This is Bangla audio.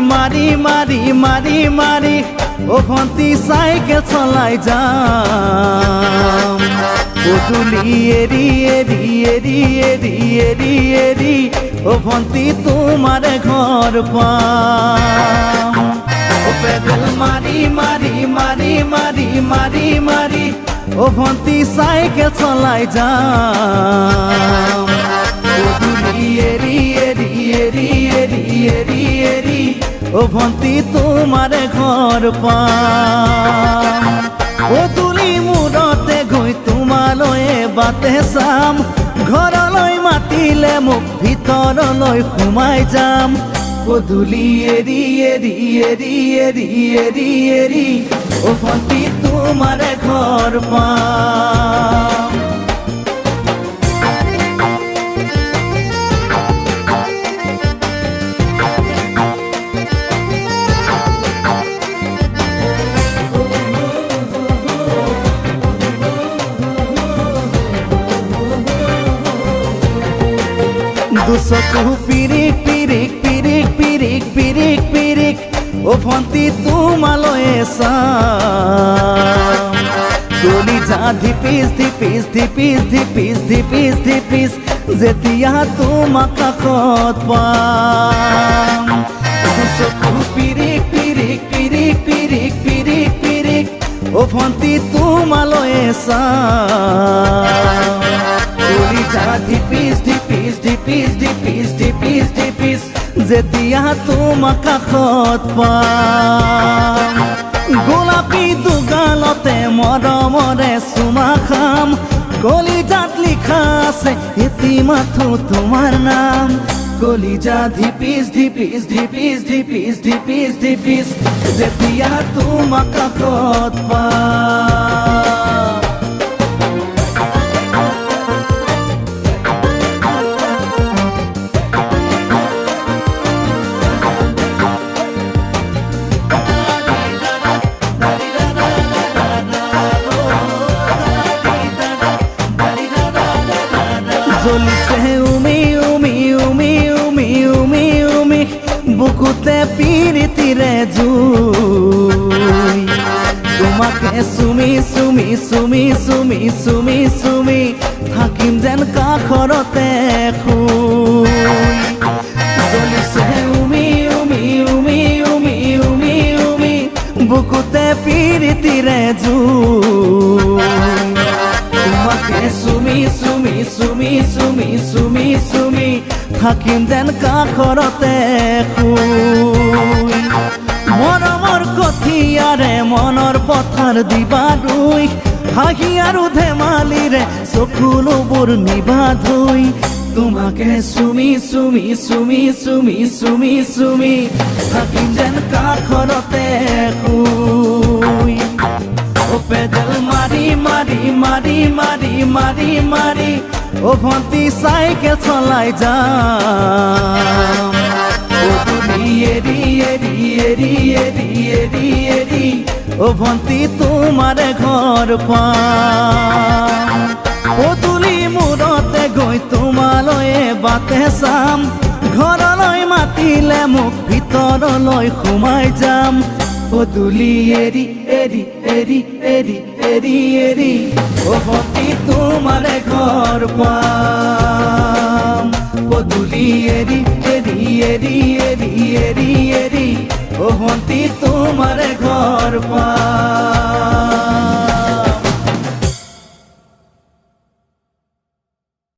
মারি মারি মারি মারি ও ভন্তি সাইকেল চলাই যাম পদূলি এরি এরি এরি এরি এরি এরি ও ভন্তি তোমার ঘর পাম ও পেডেল মারি মারি মারি মারি মারি মারি ও ভন্তি সাইকেল চলাই যাম পদূলি এরি এরি এরি এরি এরি এরি ও ভন্তি তোমার ঘর পাম পদূলি মূৰতে গৈ তোমালৈয়ে বাটে চাম ঘৰলৈ মাতিলে মোক ভিতৰলৈ সোমাই যাম পদূলি এৰি এৰি এৰি এৰি এৰি এৰি ও ভন্তি তোমাৰ ঘৰ পাম দুচকু পিৰিক পিৰিক পিৰিক পিৰিক পিৰিক পিৰিক ও ভন্তি তোমালৈয়ে চাম কলিজা ধিপিচ ধিপিচ ধিপিচ ধিপিচ ধিপিচ ধিপিচ যেতিয়া তোমাক কাষত পাম দুচকু পিৰিক পিৰিক পিৰিক পিৰিক পিৰিক পিৰিক ও ভন্তি তোমালৈয়ে চাম কলিজা ধিপিচ ধিপিচ ধিপিচ ধিপিচ ধিপিচ ধিপিচ যেতিয়া তোমাক কাষত পাম গোলাপী দুগালতে মৰমৰে চুমা খাম কলিজাত লিখা আছে এটি মাথো তোমাৰ নাম কলিজা ধিপিচ ধিপিচ ধিপিচ ধিপিচ ধিপিচ ধিপিচ যেতিয়া তোমাক কাষত পাম জ্বলিছে উমি উমি উমি উমি উমি উমি বুকুতে পিৰিতিৰে জুই তোমাকে চুমি চুমি চুমি চুমি চুমি চুমি থাকিম যেন কাষৰতে শুই জ্বলিছে উমি উমি উমি উমি উমি উমি বুকুতে পিৰিতিৰে জুই তোমাকে চুমি চুমি চুমি চুমি চুমি চুমি থাকিম যেন কাষৰতে শুই মৰমৰ কঠিয়াৰে মনৰ পথাৰ দিবা ৰুই হাঁহি আৰু ধেমালিৰে চকুলোবোৰ নিবা ধুই তোমাকে চুমি চুমি চুমি চুমি চুমি চুমি থাকিম যেন কাষৰতে শুই ও পেডেল মারি মারি মারি মারি মারি মারি ও ভন্তি সাইকেল চলাই যাম পদূলি এরি এরি এরি এরি এরি এরি ও ভন্তি তোমার ঘর পাম পদূলি মূৰতে গৈ তোমালৈয়ে বাটে চাম ঘৰলৈ মাতিলে মোক ভিতৰলৈ সোমাই যাম পদূলি এৰি এৰি এৰি এৰি এৰি এৰি ও ভন্তি তোমাৰ ঘৰ পাম পদূলি এৰি এৰি এৰি এৰি এৰি এৰি ও ভন্তি